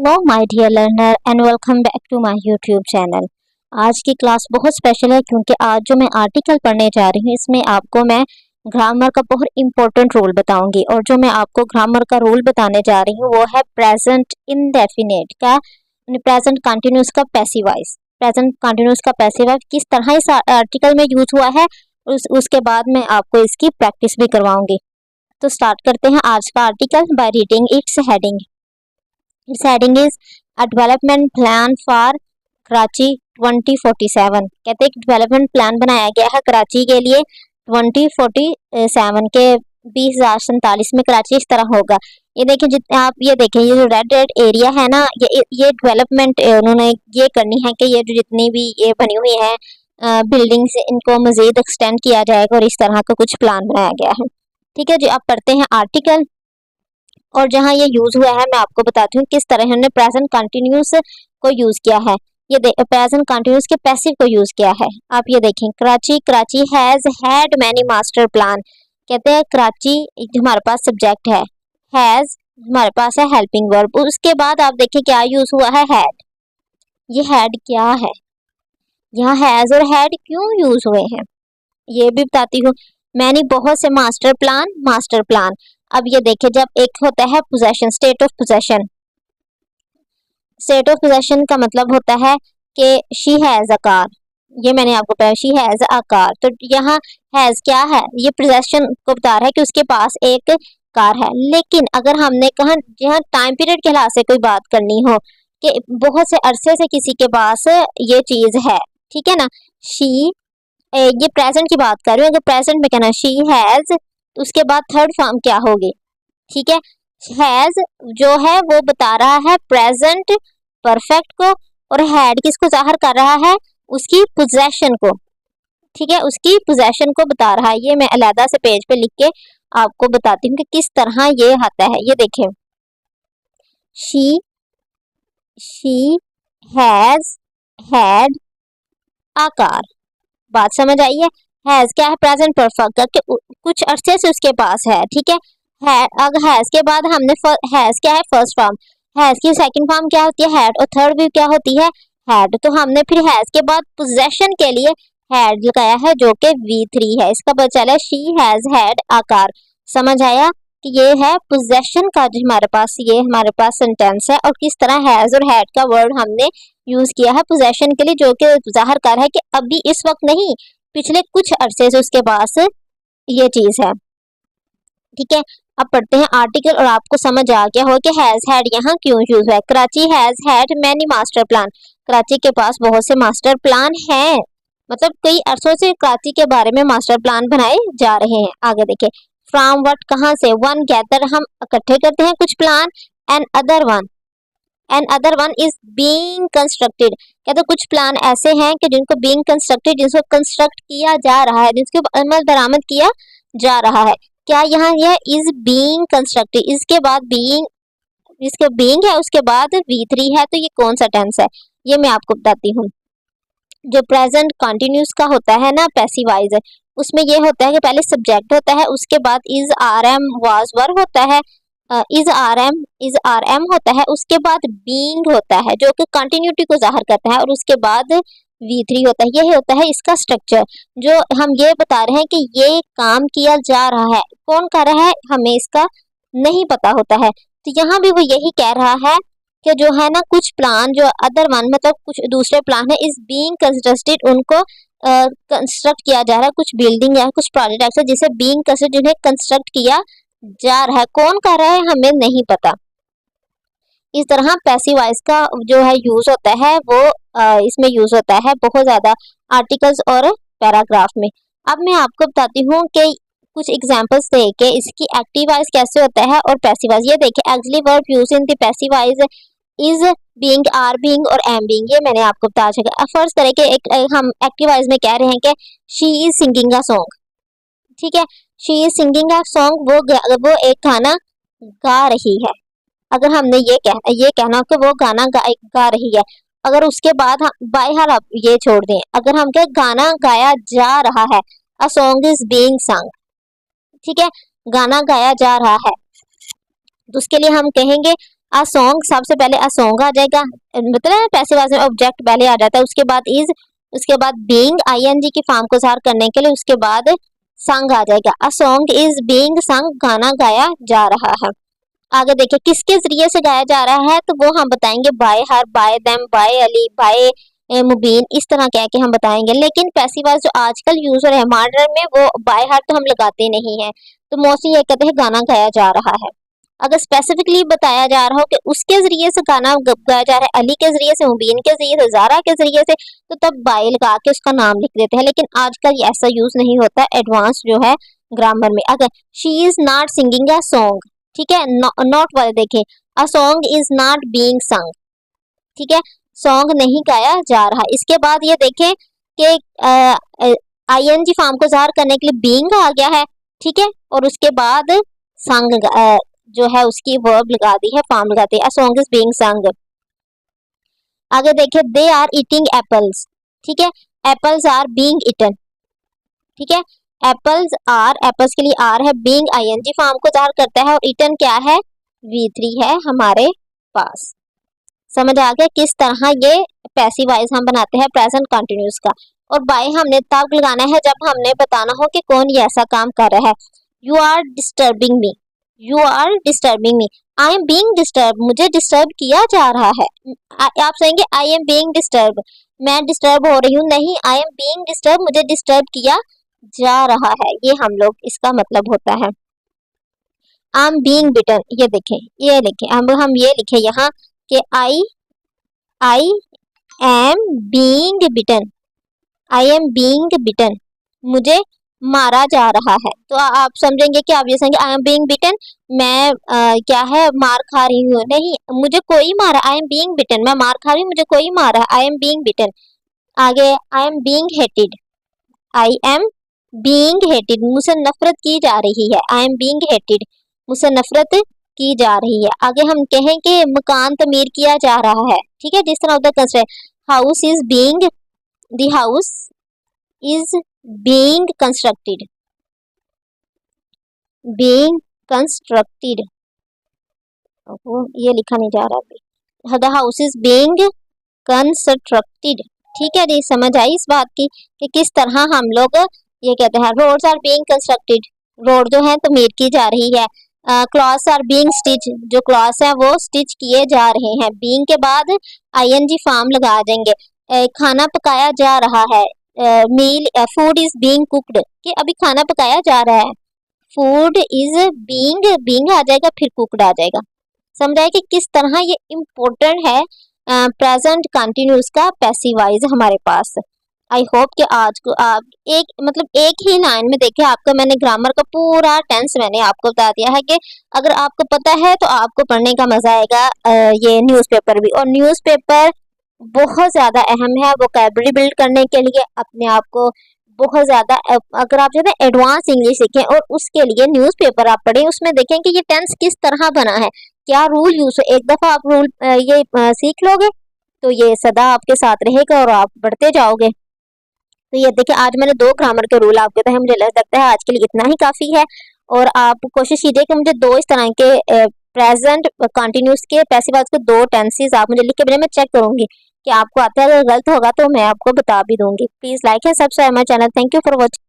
Hello my dear learner and welcome back to my YouTube channel. आज की class बहुत special है क्योंकि आज जो मैं आर्टिकल पढ़ने जा रही हूँ इसमें आपको मैं ग्रामर का बहुत इंपॉर्टेंट रूल बताऊंगी। और जो मैं आपको ग्रामर का रूल बताने जा रही हूँ वो है प्रेजेंट इंडेफिनिट का, प्रेजेंट कंटिन्यूस का पैसिव वॉइस। प्रेजेंट कंटिन्यूस का पैसिव वॉइस किस तरह इस आर्टिकल में यूज हुआ है उसके बाद मैं आपको इसकी प्रैक्टिस भी करवाऊंगी। तो स्टार्ट करते हैं आज का article by reading it's heading. Its heading is a development plan for Karachi 2047। कहते हैं डेवलपमेंट प्लान बनाया गया है कराची के लिए 2047 के 2047 में कराची इस तरह होगा। ये देखें, जितने आप ये देखें, ये जो रेड रेड एरिया है ना, ये डेवलपमेंट उन्होंने ये करनी है कि ये जो जितनी भी ये बनी हुई है बिल्डिंग्स, इनको मजीद एक्सटेंड किया जाएगा और इस तरह का कुछ प्लान बनाया गया है। ठीक है जी, आप पढ़ते हैं आर्टिकल और जहां ये यूज हुआ है मैं आपको बताती हूँ किस तरह हमने प्रेजेंट कंटिन्यूस को यूज किया है। ये प्रेजेंट कंटिन्यूस के पैसिव को यूज किया है। आप ये देखें, Karachi has had many master plan. कहते हैं कराची हमारे पास सब्जेक्ट है, हैज हमारे पास है हेल्पिंग वर्ब, उसके बाद आप देखें क्या यूज हुआ है, हैड। ये हैड क्या है, यहाँ हैज और हैड क्यों यूज हुए हैं ये भी बताती हूँ। मैंने बहुत से मास्टर प्लान। अब ये देखिए, जब एक होता है possession, state of possession. State of possession का मतलब होता है कि शी हैज अ कार। ये मैंने आपको बताया, शी हैज अ कार। तो यहाँ हैज क्या है, ये पोजेशन को बता रहा है कि उसके पास एक कार है। लेकिन अगर हमने कहा यहाँ टाइम पीरियड के लिहाज से कोई बात करनी हो कि बहुत से अरसे से किसी के पास ये चीज है, ठीक है ना, शी, ये प्रेजेंट की बात कर रही हूँ। अगर प्रेजेंट में कहना शी हैज, तो उसके बाद थर्ड फॉर्म क्या होगी, ठीक है, हैज जो है वो बता रहा है प्रेजेंट परफेक्ट को, और हैड किसको जाहिर कर रहा है, उसकी पोजेशन को। ठीक है, उसकी पोजेशन को बता रहा है। ये मैं अलहदा से पेज पे लिख के आपको बताती हूँ कि किस तरह ये आता है। ये देखें, she has had a car. बात समझ आई है। हैज क्या है, प्रेजेंट परफेक्ट का, कुछ अरसे से उसके पास है, ठीक है। अगर हैज के बाद हमने हैज क्या है, फर्स्ट फॉर्म। हैज की सेकंड फॉर्म क्या होती है, हैड, और थर्ड भी क्या होती है, हैड। तो हमने फिर हैज के बाद पोजेशन के लिए हैड लगाया है जो कि V3 है। इसका पता चला she has had a car. समझ आया कि ये है पोजेशन का जो हमारे पास, ये हमारे पास सेंटेंस है और किस तरह हैज और हैड का वर्ड हमने यूज किया है पोजेशन के लिए, जो कि जाहिर कर है कि अभी इस वक्त नहीं, पिछले कुछ अरसे से उसके पास ये चीज है। ठीक है, अब पढ़ते हैं आर्टिकल और आपको समझ आ गया हो कि हैज हैड यहाँ क्यों यूज है। Karachi has had many master plan. Karachi के पास बहुत से मास्टर प्लान हैं, मतलब कई अरसों से कराची के बारे में मास्टर प्लान बनाए जा रहे हैं। आगे देखें, फ्रॉम व्हाट कहाँ से, वन गैदर हम इकट्ठे करते हैं कुछ plan, another one is being constructed. कहते कुछ प्लान ऐसे हैं कि जिनको बीइंग कंस्ट्रक्टेड, जिसको कंस्ट्रक्ट किया जा रहा है, जिसके अमल दरामद किया जा रहा है। क्या यहाँ यह इज बीइंग कंस्ट्रक्टेड, इसके बाद बीइंग, इसके बीइंग है उसके बाद V3 है, तो ये कौन सा टेंस है ये मैं आपको बताती हूँ। जो प्रेजेंट कंटिन्यूस का होता है ना, पैसिव वॉइस है, उसमें ये होता है कि पहले सब्जेक्ट होता है, उसके बाद is are am was verb होता है, इज आर एम होता है, उसके बाद बीइंग होता है जो कि कंटिन्यूटी को जाहिर करता है, और उसके बाद V3 होता है। यही होता है इसका स्ट्रक्चर। जो हम ये बता रहे हैं कि ये काम किया जा रहा है, कौन कर रहा है हमें इसका नहीं पता होता है। तो यहाँ भी वो यही कह रहा है कि जो है ना कुछ प्लान, जो अदर वन मतलब कुछ दूसरे प्लान है, इज बीइंग कंस्ट्रक्टेड, उनको कंस्ट्रक्ट किया जा रहा है, कुछ बिल्डिंग या कुछ प्रोजेक्ट ऐसे जिसे बीइंग कंस्ट्रक्ट, जिन्हें कंस्ट्रक्ट किया जा रहा है, कौन कर रहा है हमें नहीं पता। इस तरह पैसिव वॉइस का जो है यूज होता है वो इसमें यूज होता है बहुत ज्यादा आर्टिकल्स और पैराग्राफ में। अब मैं आपको बताती हूँ कि कुछ एग्जांपल्स दे के इसकी एक्टिव वॉइस कैसे होता है और पैसिव वॉइस। ये देखिए, actually verb use in the passive voice is being, are being और एम बीइंग। ये मैंने आपको बता चुका। फर्स्ट तरह के हम एक्टिव वॉइस में कह रहे हैं कि she is singing a song. ठीक है, she is singing a song, वो एक गाना गा रही है। अगर हमने ये कहना कि वो गाना गा रही है, अगर उसके बाद हम बाय हाल आप ये छोड़ दें, अगर हम कहें गाना गाया जा रहा है, अ सॉन्ग इज बीइंग सung, ठीक है, गाना गाया जा रहा है, तो उसके लिए हम कहेंगे अ सॉन्ग, सबसे पहले अ सॉन्ग आ जाएगा, मतलब पैसिव वॉइस में ऑब्जेक्ट पहले आ जाता है, उसके बाद इज, उसके बाद बीइंग आईएनजी की फॉर्म को ज़ाहिर करने के लिए उसके बाद संग आ जाएगा। अ सॉन्ग इज बीइंग संग, गाना गाया जा रहा है। आगे देखिए किसके जरिए से गाया जा रहा है, तो वो हम बताएंगे by her, by them, by Ali, by Mubeen, इस तरह कह के हम बताएंगे। लेकिन पैसिव वॉइस जो आजकल यूज हो रहे हैं मॉडर्न में, वो बाय हर तो हम लगाते नहीं है, तो मोस्टली ये कहते हैं गाना गाया जा रहा है। अगर स्पेसिफिकली बताया जा रहा हो कि उसके जरिए से गाना गाया जा रहा है, अली के जरिए से, मुबीन के जरिए से, जारा के जरिए से, तो तब बाय लगा के उसका नाम लिख देते हैं। लेकिन आजकल ये ऐसा यूज नहीं होता, एडवांस जो है ग्रामर में। अगर she is not singing a song, ठीक है, नॉट वाले देखें, a song is not being संग, ठीक है, सॉन्ग नहीं गाया जा रहा। इसके बाद ये देखें कि आईएनजी फॉर्म को ज़ाहिर करने के लिए बीइंग आ गया है, ठीक है, और उसके बाद संग जो है उसकी वर्ब लगा दी है, फॉर्म लगा दी है, अ सॉन्ग इज बीइंग संग। आगे देखिए दे आर ईटिंग एप्पल्स, ठीक है, एप्पल्स आर बीइंग ईटन, ठीक है, एप्पल्स आर, एप्पल्स के लिए आर है, बीइंग आईएनजी फॉर्म को ज़ाहिर करता है, और ईटन क्या है, V3 है हमारे पास। समझ आ गया किस तरह ये पैसिव वॉइस हम बनाते हैं प्रेजेंट कंटिन्यूस का। और बाय हमने तब लगाना है जब हमने बताना हो कि कौन ये ऐसा काम कर रहा है। You are disturbing me, you are disturbing me, I am being disturb, मुझे डिस्टर्ब किया जा रहा है। आप कहेंगे आई एम बीइंग डिस्टर्ब, मैं डिस्टर्ब हो रही हूँ, नहीं, आई एम बीइंग डिस्टर्ब, मुझे डिस्टर्ब किया जा रहा है, ये हम लोग इसका मतलब होता है। आई एम बीइंग बिटन, ये देखें, ये लिखें, हम ये लिखें यहाँ कि I am being beaten, I am being beaten, मुझे मारा जा रहा है। तो आप समझेंगे कि आप ये समझेंगे आई एम बीइंग बिटन, मैं क्या है, मार खा रही हूँ, नहीं, मुझे कोई मारा, आई एम बीइंग बिटन, मैं मार खा रही हूँ, मुझे कोई मारा, आई एम बीइंग बिटन। आगे आई am being hated, I am being hated, मुझसे नफरत की जा रही है, आई एम बीइंग हेटेड, मुझसे नफरत की जा रही है। आगे हम कहें कि मकान तमीर किया जा रहा है, ठीक है, जिस तरह उधर construct, house is being, the house is being constructed, being constructed, ये लिखा नहीं जा रहा अभी, the house is being constructed, ठीक है जी, समझ आई इस बात की कि किस तरह हम लोग ये कहते हैं। Roads are being constructed, road जो है तमीर की जा रही है। क्लॉथ्स आर बीइंग स्टिच, जो क्लॉथ्स है वो स्टिच किए जा रहे हैं। बीइंग के बाद आईएनजी फॉर्म लगा देंगे। खाना पकाया जा रहा है, मील, फूड इज बीइंग कुक्ड, कि अभी खाना पकाया जा रहा है, फूड इज बीइंग, बीइंग आ जाएगा फिर कुक्ड आ जाएगा। समझ आए कि किस तरह ये इम्पोर्टेंट है प्रेजेंट कंटिन्यूस का पैसिव वॉइस हमारे पास। आई होप कि आज को आप एक मतलब एक ही लाइन में देखे, आपका मैंने ग्रामर का पूरा टेंस मैंने आपको बता दिया है कि अगर आपको पता है तो आपको पढ़ने का मजा आएगा। ये न्यूज़पेपर भी, और न्यूज़पेपर बहुत ज़्यादा अहम है वोकैबुलरी बिल्ड करने के लिए, अपने आप को बहुत ज़्यादा, अगर आप जो है एडवांस इंग्लिश सीखें और उसके लिए न्यूज़पेपर आप पढ़ें, उसमें देखें कि ये टेंस किस तरह बना है, क्या रूल यूज हो। एक दफ़ा आप रूल ये सीख लोगे तो ये सदा आपके साथ रहेगा और आप बढ़ते जाओगे। तो ये देखिए आज मैंने 2 ग्रामर के रूल आपके बताए, मुझे लगता है आज के लिए इतना ही काफ़ी है। और आप कोशिश कीजिए कि मुझे 2 इस तरह के प्रेजेंट कंटिन्यूस के पैसिव वॉइस के 2 टेंसेस आप मुझे लिख के भेजें, मैं चेक करूंगी कि आपको आता है। अगर गलत होगा तो मैं आपको बता भी दूंगी। Please like and subscribe my channel. Thank you for watching.